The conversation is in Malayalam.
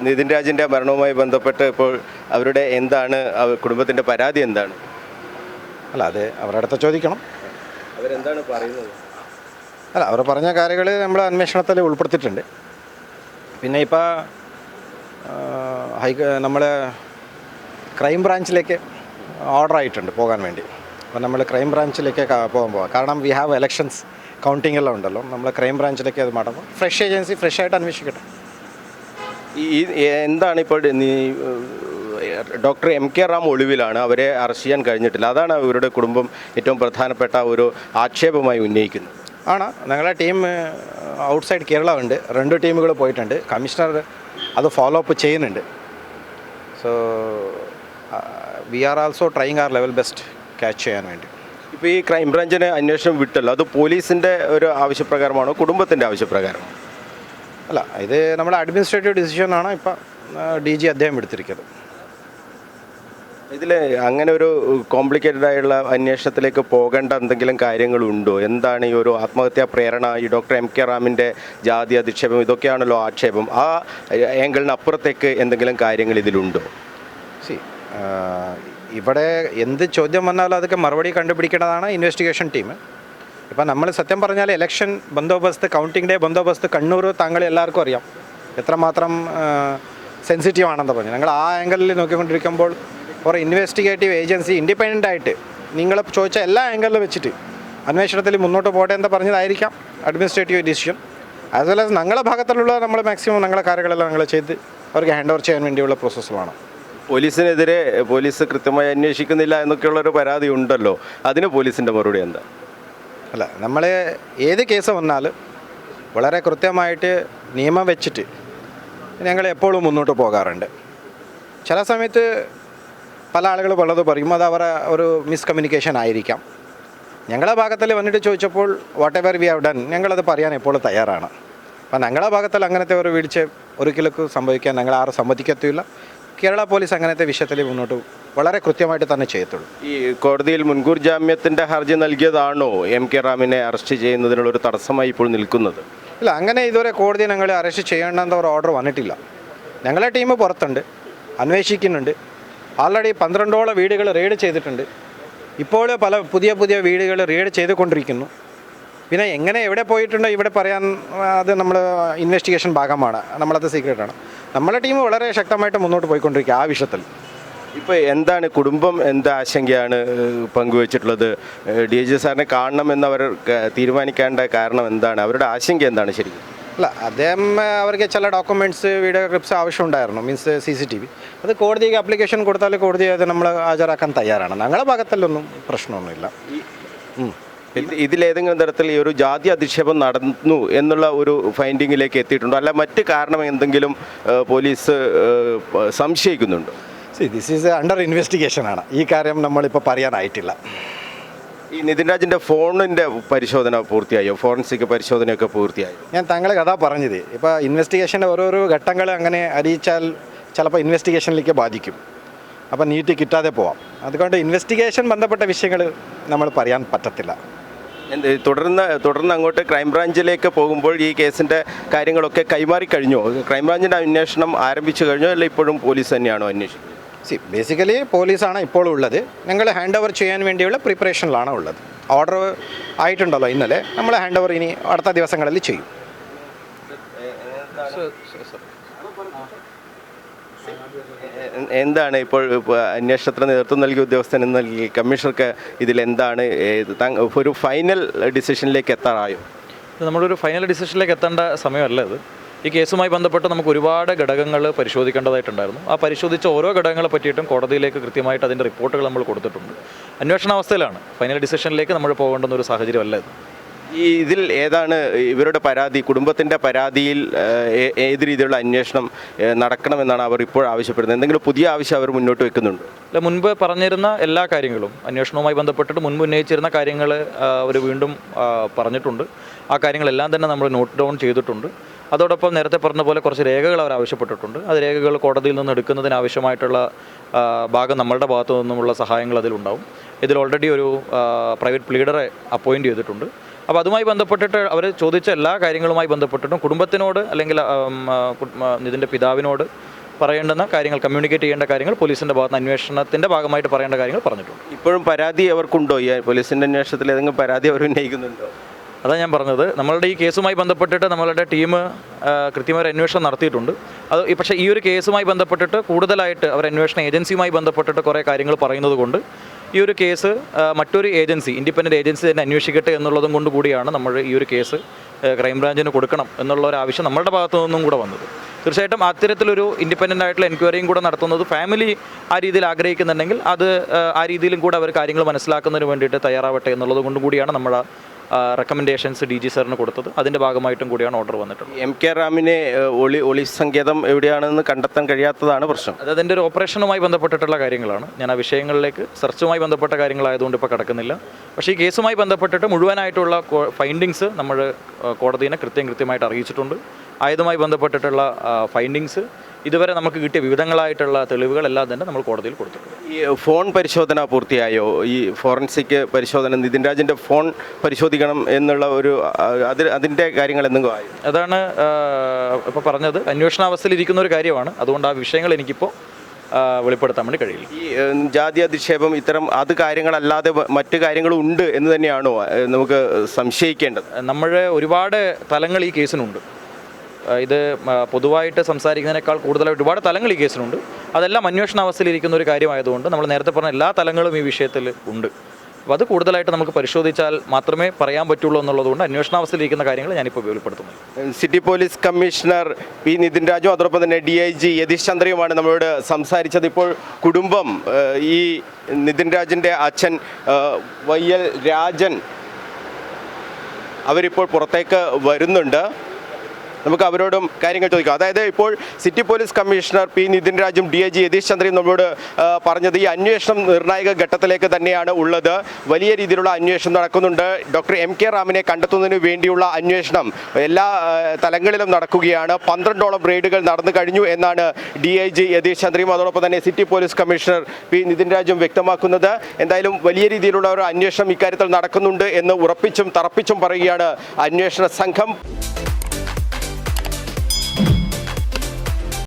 നിതിൻ രാജിൻ്റെ മരണവുമായി ബന്ധപ്പെട്ട് ഇപ്പോൾ അവരുടെ എന്താണ് കുടുംബത്തിൻ്റെ പരാതി എന്താണ്? അല്ല, അത് അവരുടെ അടുത്ത് ചോദിക്കണം. അവരെന്താണ് പറയുന്നത്? അല്ല, അവർ പറഞ്ഞ കാര്യങ്ങൾ നമ്മൾ അന്വേഷണത്തിൽ ഉൾപ്പെടുത്തിയിട്ടുണ്ട്. പിന്നെ ഇപ്പോൾ നമ്മൾ ക്രൈം ബ്രാഞ്ചിലേക്ക് ഓർഡർ ആയിട്ടുണ്ട് പോകാൻ വേണ്ടി. അപ്പോൾ നമ്മൾ ക്രൈം ബ്രാഞ്ചിലേക്ക് പോകാൻ കാരണം വി ഹാവ് എലക്ഷൻസ് കൗണ്ടിങ് എല്ലാം ഉണ്ടല്ലോ. നമ്മൾ ക്രൈം ബ്രാഞ്ചിലേക്ക് അത് മാറ്റുമ്പോൾ ഫ്രഷ് ഏജൻസി ഫ്രഷ് ആയിട്ട് അന്വേഷിക്കട്ടെ. ഈ എന്താണ് ഇപ്പോൾ ഡോക്ടർ എം കെ റാം ഒളിവിലാണ്, അവരെ അറസ്റ്റ് ചെയ്യാൻ കഴിഞ്ഞിട്ടില്ല. അതാണ് അവരുടെ കുടുംബം ഏറ്റവും പ്രധാനപ്പെട്ട ഒരു ആക്ഷേപമായി ഉന്നയിക്കുന്നത്. ആണ്, ഞങ്ങളുടെ ടീം ഔട്ട്സൈഡ് കേരള ഉണ്ട്, 2 ടീമുകൾ പോയിട്ടുണ്ട്. കമ്മീഷണർ അത് ഫോളോ അപ്പ് ചെയ്യുന്നുണ്ട്. So we are also trying our level best catch ചെയ്യാൻ വേണ്ടി. ഇപ്പോൾ ഈ ക്രൈം ബ്രാഞ്ചിന് അന്വേഷണം വിട്ടല്ലോ, അത് പോലീസിൻ്റെ ഒരു ആവശ്യപ്രകാരമാണോ കുടുംബത്തിൻ്റെ ആവശ്യപ്രകാരമാണോ? അല്ല, ഇത് നമ്മുടെ അഡ്മിനിസ്ട്രേറ്റീവ് ഡിസിഷനാണ് ഇപ്പോൾ DG അദ്ദേഹം എടുത്തിരിക്കുന്നത്. ഇതിൽ അങ്ങനെ ഒരു കോംപ്ലിക്കേറ്റഡ് ആയുള്ള അന്വേഷണത്തിലേക്ക് പോകേണ്ട എന്തെങ്കിലും കാര്യങ്ങളുണ്ടോ? എന്താണ് ഈ ഒരു ആത്മഹത്യാ പ്രേരണ, ഈ ഡോക്ടർ എം കെ റാമിൻ്റെ ജാതി അധിക്ഷേപം, ഇതൊക്കെയാണല്ലോ ആക്ഷേപം. ആ ഏങ്കിളിന് അപ്പുറത്തേക്ക് എന്തെങ്കിലും കാര്യങ്ങൾ ഇതിലുണ്ടോ? ഇവിടെ എന്ത് ചോദ്യം വന്നാലും അതൊക്കെ മറുപടി കണ്ടുപിടിക്കേണ്ടതാണ് ഇൻവെസ്റ്റിഗേഷൻ ടീം. ഇപ്പം നമ്മൾ സത്യം പറഞ്ഞാൽ election bandobast, counting day bandobast Kannur താങ്കൾ എല്ലാവർക്കും അറിയാം എത്രമാത്രം സെൻസിറ്റീവ് ആണെന്ന് പറഞ്ഞു. ഞങ്ങൾ ആ ആംഗിളിൽ നോക്കിക്കൊണ്ടിരിക്കുമ്പോൾ ഒരു ഇൻവെസ്റ്റിഗേറ്റീവ് ഏജൻസി ഇൻഡിപെൻഡൻ്റ് ആയിട്ട് നിങ്ങൾ ചോദിച്ച എല്ലാ ആംഗിളിലും വെച്ചിട്ട് അന്വേഷണത്തിൽ മുന്നോട്ട് പോകട്ടെ എന്ന് പറഞ്ഞതായിരിക്കാം administrative decision. As well as ഞങ്ങളുടെ ഭാഗത്തുള്ള നമ്മൾ മാക്സിമം ഞങ്ങളുടെ കാര്യങ്ങളെല്ലാം ഞങ്ങൾ ചെയ്ത് അവർക്ക് ഹാൻഡ് ഓവർ ചെയ്യാൻ വേണ്ടിയുള്ള പ്രോസസ്സിലാണ്. പോലീസിനെതിരെ പോലീസ് കൃത്യമായി അന്വേഷിക്കുന്നില്ല എന്നൊക്കെയുള്ളൊരു പരാതി ഉണ്ടല്ലോ, അതിന് പോലീസിൻ്റെ മറുപടി എന്താ? അല്ല, നമ്മൾ ഏത് കേസ് വന്നാലും വളരെ കൃത്യമായിട്ട് നിയമം വെച്ചിട്ട് ഞങ്ങൾ എപ്പോഴും മുന്നോട്ട് പോകാറുണ്ട്. ചില സമയത്ത് പല ആളുകൾ പലത് പറയും, അത് അവരെ ഒരു മിസ്കമ്മ്യൂണിക്കേഷൻ ആയിരിക്കാം. ഞങ്ങളുടെ ഭാഗത്തിൽ വന്നിട്ട് ചോദിച്ചപ്പോൾ what ever we have done ഞങ്ങളത് പറയാൻ എപ്പോഴും തയ്യാറാണ്. അപ്പം ഞങ്ങളുടെ ഭാഗത്തിൽ അങ്ങനത്തെ ഒരു വീഴ്ച ഒരിക്കലും സംഭവിക്കാൻ ഞങ്ങൾ ആരും സമ്മതിക്കത്തില്ല. കേരള പോലീസ് അങ്ങനത്തെ വിഷയത്തിൽ മുന്നോട്ട് വളരെ കൃത്യമായിട്ട് തന്നെ ചെയ്യത്തുള്ളൂ. ഈ കോടതിയിൽ മുൻകൂർ ജാമ്യത്തിൻ്റെ ഹർജി നൽകിയതാണോ എം കെ റാമിനെ അറസ്റ്റ് ചെയ്യുന്നതിനുള്ളൊരു തടസ്സമായി ഇപ്പോൾ നിൽക്കുന്നത്? ഇല്ല, അങ്ങനെ ഇതുവരെ കോടതി ഞങ്ങളെ അറസ്റ്റ് ചെയ്യേണ്ടെന്ന ഒരു ഓർഡർ വന്നിട്ടില്ല. ഞങ്ങളുടെ ടീം പുറത്തുണ്ട്, അന്വേഷിക്കുന്നുണ്ട്. ആൾറെഡി 12ഓളം വീടുകൾ റെയ്ഡ് ചെയ്തിട്ടുണ്ട്. ഇപ്പോൾ പല പുതിയ വീടുകൾ റെയ്ഡ് ചെയ്തുകൊണ്ടിരിക്കുന്നു. പിന്നെ എങ്ങനെ എവിടെ പോയിട്ടുണ്ടോ ഇവിടെ പറയാൻ അത് നമ്മൾ ഇൻവെസ്റ്റിഗേഷൻ ഭാഗമാണ്, നമ്മളത് സീക്രട്ടാണ്. നമ്മുടെ ടീം വളരെ ശക്തമായിട്ട് മുന്നോട്ട് പോയിക്കൊണ്ടിരിക്കുക ആ വിഷയത്തിൽ. ഇപ്പോൾ എന്താണ് കുടുംബം എന്ത് ആശങ്കയാണ് പങ്കുവച്ചിട്ടുള്ളത്? DG സാറിനെ കാണണമെന്നവർ തീരുമാനിക്കേണ്ട കാരണം എന്താണ്? അവരുടെ ആശങ്ക എന്താണ് ശരിക്കും? അല്ല, അദ്ദേഹം അവർക്ക് ചില ഡോക്യുമെൻറ്റ്സ്, വീഡിയോ ക്ലിപ്സ് ആവശ്യമുണ്ടായിരുന്നു, മീൻസ് CCTV. അത് കോടതിക്ക് അപ്ലിക്കേഷൻ കൊടുത്താൽ കോടതി അത് നമ്മൾ ഹാജരാക്കാൻ തയ്യാറാണ്. ഞങ്ങളുടെ ഭാഗത്തിലൊന്നും പ്രശ്നമൊന്നുമില്ല. ഇതിലേതെങ്കിലും തരത്തിൽ ഈ ഒരു ജാതി അധിക്ഷേപം നടന്നു എന്നുള്ള ഒരു ഫൈൻഡിങ്ങിലേക്ക് എത്തിയിട്ടുണ്ടോ? അല്ല മറ്റ് കാരണം എന്തെങ്കിലും പോലീസ് സംശയിക്കുന്നുണ്ടോ? ദിസ് ഈസ് അണ്ടർ ഇൻവെസ്റ്റിഗേഷനാണ്. ഈ കാര്യം നമ്മളിപ്പോൾ പറയാനായിട്ടില്ല. ഈ നിതിൻ രാജിൻ്റെ ഫോണിൻ്റെ പരിശോധന പൂർത്തിയായോ? ഫോറൻസിക് പരിശോധനയൊക്കെ പൂർത്തിയായോ? ഞാൻ താങ്കളെ കഥ പറഞ്ഞത്, ഇപ്പോൾ ഇൻവെസ്റ്റിഗേഷൻ്റെ ഓരോരോ ഘട്ടങ്ങൾ അങ്ങനെ അറിയിച്ചാൽ ചിലപ്പോൾ ഇൻവെസ്റ്റിഗേഷനിലേക്ക് ബാധിക്കും. അപ്പം നീട്ടി കിട്ടാതെ പോവാം. അതുകൊണ്ട് ഇൻവെസ്റ്റിഗേഷൻ ബന്ധപ്പെട്ട വിഷയങ്ങൾ നമ്മൾ പറയാൻ പറ്റത്തില്ല. തുടർന്ന് അങ്ങോട്ട് ക്രൈംബ്രാഞ്ചിലേക്ക് പോകുമ്പോൾ ഈ കേസിൻ്റെ കാര്യങ്ങളൊക്കെ കൈമാറി കഴിഞ്ഞോ? ക്രൈംബ്രാഞ്ചിൻ്റെ അന്വേഷണം ആരംഭിച്ചു കഴിഞ്ഞോ, അല്ല ഇപ്പോഴും പോലീസ് തന്നെയാണോ അന്വേഷിക്കുന്നത്? ബേസിക്കലി പോലീസാണ് ഇപ്പോൾ ഉള്ളത്. ഞങ്ങൾ ഹാൻഡ് ഓവർ ചെയ്യാൻ വേണ്ടിയുള്ള പ്രിപ്പറേഷനിലാണ് ഉള്ളത്. ഓർഡർ ആയിട്ടുണ്ടല്ലോ ഇന്നലെ, നമ്മൾ ഹാൻഡ് ഓവർ ഇനി അടുത്ത ദിവസങ്ങളിൽ ചെയ്യും. എന്താണ് ഇപ്പോൾ അന്വേഷണത്തിന് നേതൃത്വം നൽകിയ ഉദ്യോഗസ്ഥൻ എന്ന കമ്മീഷണർക്ക് ഇതിലെന്താണ് ഒരു ഫൈനൽ ഡിസിഷനിലേക്ക് എത്താറായോ? നമ്മളൊരു ഫൈനൽ ഡിസിഷനിലേക്ക് എത്തേണ്ട സമയമല്ല ഇത്. ഈ കേസുമായി ബന്ധപ്പെട്ട് നമുക്ക് ഒരുപാട് ഘടകങ്ങൾ പരിശോധിക്കേണ്ടതായിട്ടുണ്ടായിരുന്നു. ആ പരിശോധിച്ച ഓരോ ഘടകങ്ങളെ പറ്റിയിട്ടും കോടതിയിലേക്ക് കൃത്യമായിട്ട് അതിൻ്റെ റിപ്പോർട്ടുകൾ നമ്മൾ കൊടുത്തിട്ടുണ്ട്. അന്വേഷണാവസ്ഥയിലാണ്. ഫൈനൽ ഡിസിഷനിലേക്ക് നമ്മൾ പോകേണ്ടുന്ന ഒരു സാഹചര്യമല്ല ഇത്. ഇതിൽ ഏതാണ് ഇവരുടെ പരാതി? കുടുംബത്തിൻ്റെ പരാതിയിൽ ഏത് രീതിയിലുള്ള അന്വേഷണം നടക്കണമെന്നാണ് അവർ ഇപ്പോൾ ആവശ്യപ്പെടുന്നത്? എന്തെങ്കിലും പുതിയ ആവശ്യം അവർ മുന്നോട്ട് വെക്കുന്നുണ്ടോ? അല്ല, മുൻപ് പറഞ്ഞിരുന്ന എല്ലാ കാര്യങ്ങളും അന്വേഷണവുമായി ബന്ധപ്പെട്ടിട്ട് മുൻപ് ഉന്നയിച്ചിരുന്ന കാര്യങ്ങൾ അവർ വീണ്ടും പറഞ്ഞിട്ടുണ്ട്. ആ കാര്യങ്ങളെല്ലാം തന്നെ നമ്മൾ നോട്ട് ഡൗൺ ചെയ്തിട്ടുണ്ട്. അതോടൊപ്പം നേരത്തെ പറഞ്ഞ പോലെ കുറച്ച് രേഖകൾ അവർ ആവശ്യപ്പെട്ടിട്ടുണ്ട്. അത് രേഖകൾ കോടതിയിൽ നിന്ന് എടുക്കുന്നതിന് ആവശ്യമായിട്ടുള്ള ഭാഗം നമ്മളുടെ ഭാഗത്തു നിന്നുമുള്ള സഹായങ്ങൾ അതിലുണ്ടാവും. ഇതിൽ ഓൾറെഡി ഒരു പ്രൈവറ്റ് പ്ലീഡറെ അപ്പോയിൻറ്റ് ചെയ്തിട്ടുണ്ട്. അപ്പോൾ അതുമായി ബന്ധപ്പെട്ടിട്ട് അവർ ചോദിച്ച എല്ലാ കാര്യങ്ങളുമായി ബന്ധപ്പെട്ടിട്ടും കുടുംബത്തിനോട് അല്ലെങ്കിൽ ഇതിൻ്റെ പിതാവിനോട് പറയേണ്ടുന്ന കാര്യങ്ങൾ, കമ്മ്യൂണിക്കേറ്റ് ചെയ്യേണ്ട കാര്യങ്ങൾ പോലീസിൻ്റെ ഭാഗത്ത് അന്വേഷണത്തിൻ്റെ ഭാഗമായിട്ട് പറയേണ്ട കാര്യങ്ങൾ പറഞ്ഞിട്ടുണ്ട്. ഇപ്പോഴും പരാതി അവർക്കുണ്ടോ? ഈ പോലീസിൻ്റെ അന്വേഷണത്തിൽ ഏതെങ്കിലും പരാതി അവർ ഉന്നയിക്കുന്നുണ്ടോ? അതാണ് ഞാൻ പറഞ്ഞത്, നമ്മളുടെ ഈ കേസുമായി ബന്ധപ്പെട്ടിട്ട് നമ്മളുടെ ടീം കൃത്യമായ ഒരു അന്വേഷണം നടത്തിയിട്ടുണ്ട്. അത് പക്ഷേ ഈ ഒരു കേസുമായി ബന്ധപ്പെട്ടിട്ട് കൂടുതലായിട്ട് അവർ അന്വേഷണ ഏജൻസിയുമായി ബന്ധപ്പെട്ടിട്ട് കുറേ കാര്യങ്ങൾ പറയുന്നത് കൊണ്ട് ഈ ഒരു കേസ് മറ്റൊരു ഏജൻസി, ഇൻഡിപെൻഡൻറ്റ് ഏജൻസി തന്നെ അന്വേഷിക്കട്ടെ എന്നുള്ളതും കൊണ്ട് കൂടിയാണ് നമ്മൾ ഈ ഒരു കേസ് ക്രൈംബ്രാഞ്ചിന് കൊടുക്കണം എന്നുള്ള ഒരു ആവശ്യം നമ്മളുടെ ഭാഗത്തു നിന്നും കൂടെ വന്നത്. തീർച്ചയായിട്ടും അത്തരത്തിലൊരു ഇൻഡിപെൻഡൻ്റ് ആയിട്ടുള്ള എൻക്വയറിയും കൂടെ നടത്തുന്നത് ഫാമിലി ആ രീതിയിൽ ആഗ്രഹിക്കുന്നുണ്ടെങ്കിൽ അത് ആ രീതിയിലും കൂടെ അവർ കാര്യങ്ങൾ മനസ്സിലാക്കുന്നതിന് വേണ്ടിയിട്ട് തയ്യാറാവട്ടെ എന്നുള്ളത് കൊണ്ടും കൂടിയാണ് നമ്മൾ റെക്കമെൻഡേഷൻസ് DG സാറിന് കൊടുത്തത്. അതിൻ്റെ ഭാഗമായിട്ടും കൂടിയാണ് ഓർഡർ വന്നിട്ടുള്ളത്. MK റാമിനെ ഒളി സങ്കേതം എവിടെയാണെന്ന് കണ്ടെത്താൻ കഴിയാത്തതാണ് പ്രശ്നം. അത് അതിൻ്റെ ഒരു ഓപ്പറേഷനുമായി ബന്ധപ്പെട്ടിട്ടുള്ള കാര്യങ്ങളാണ്. ഞാൻ ആ വിഷയങ്ങളിലേക്ക് സെർച്ചുമായി ബന്ധപ്പെട്ട കാര്യങ്ങളായതുകൊണ്ട് ഇപ്പോൾ കിടക്കുന്നില്ല. പക്ഷേ ഈ കേസുമായി ബന്ധപ്പെട്ടിട്ട് മുഴുവനായിട്ടുള്ള ഫൈൻഡിങ്സ് നമ്മൾ കോടതിയെ കൃത്യമായിട്ട് അറിയിച്ചിട്ടുണ്ട്. ആയതുമായി ബന്ധപ്പെട്ടിട്ടുള്ള ഫൈൻഡിങ്സ് ഇതുവരെ നമുക്ക് കിട്ടിയ വിവിധങ്ങളായിട്ടുള്ള തെളിവുകളെല്ലാം തന്നെ നമ്മൾ കോടതിയിൽ കൊടുത്തിട്ടുണ്ട്. ഈ ഫോൺ പരിശോധന പൂർത്തിയായോ? ഈ ഫോറൻസിക് പരിശോധന, നിതിൻ രാജിൻ്റെ ഫോൺ പരിശോധിക്കണം എന്നുള്ള ഒരു അതിൻ്റെ കാര്യങ്ങൾ എന്തെങ്കിലും ആയോ? അതാണ് ഇപ്പോൾ പറഞ്ഞത്, അന്വേഷണാവസ്ഥയിലിരിക്കുന്ന ഒരു കാര്യമാണ്. അതുകൊണ്ട് ആ വിഷയങ്ങൾ എനിക്കിപ്പോൾ വെളിപ്പെടുത്താൻ വേണ്ടി കഴിയില്ല. ഈ ജാതി അധിക്ഷേപം ഇത്തരം അത് കാര്യങ്ങളല്ലാതെ മറ്റു കാര്യങ്ങളും ഉണ്ട് എന്ന് തന്നെയാണോ നമുക്ക് സംശയിക്കേണ്ടത്? നമ്മൾ ഒരുപാട് തലങ്ങൾ ഈ കേസിനുണ്ട്. ഇത് പൊതുവായിട്ട് സംസാരിക്കുന്നതിനേക്കാൾ കൂടുതലായി ഒരുപാട് തലങ്ങൾ ഈ കേസിനുണ്ട്. അതെല്ലാം അന്വേഷണാവസ്ഥയിലിരിക്കുന്ന ഒരു കാര്യമായതുകൊണ്ട് നമ്മൾ നേരത്തെ പറഞ്ഞ എല്ലാ തലങ്ങളും ഈ വിഷയത്തിൽ ഉണ്ട്. അപ്പോൾ അത് കൂടുതലായിട്ട് നമുക്ക് പരിശോധിച്ചാൽ മാത്രമേ പറയാൻ പറ്റുള്ളൂ എന്നുള്ളതുകൊണ്ട് അന്വേഷണാവസ്ഥയിലിരിക്കുന്ന കാര്യങ്ങൾ ഞാനിപ്പോൾ വെളിപ്പെടുത്തുന്നു. City police commissioner P. Nithin രാജും അതോടൊപ്പം തന്നെ DIG യതീഷ് ചന്ദ്രയുമാണ് നമ്മളോട് സംസാരിച്ചത്. ഇപ്പോൾ കുടുംബം, ഈ നിതിൻ രാജിൻ്റെ അച്ഛൻ YL രാജൻ, അവരിപ്പോൾ പുറത്തേക്ക് വരുന്നുണ്ട്. നമുക്ക് അവരോടും കാര്യങ്ങൾ ചോദിക്കാം. അതായത് ഇപ്പോൾ city police commissioner P. Nithin രാജും DIG യതീഷ് ചന്ദ്രയും നമ്മളോട് പറഞ്ഞത് ഈ അന്വേഷണം നിർണായക ഘട്ടത്തിലേക്ക് തന്നെയാണ് ഉള്ളത്. വലിയ രീതിയിലുള്ള അന്വേഷണം നടക്കുന്നുണ്ട്. ഡോക്ടർ MK റാമിനെ കണ്ടെത്തുന്നതിന് വേണ്ടിയുള്ള അന്വേഷണം എല്ലാ തലങ്ങളിലും നടക്കുകയാണ്. 12ഓളം റെയ്ഡുകൾ നടന്നു കഴിഞ്ഞു എന്നാണ് DIG യതീഷ് ചന്ദ്രയും അതോടൊപ്പം തന്നെ city police commissioner P. Nithin രാജും വ്യക്തമാക്കുന്നത്. എന്തായാലും വലിയ രീതിയിലുള്ള ഒരു അന്വേഷണം ഇക്കാര്യത്തിൽ നടക്കുന്നുണ്ട് എന്ന് ഉറപ്പിച്ചും തറപ്പിച്ചും പറയുകയാണ് അന്വേഷണ സംഘം.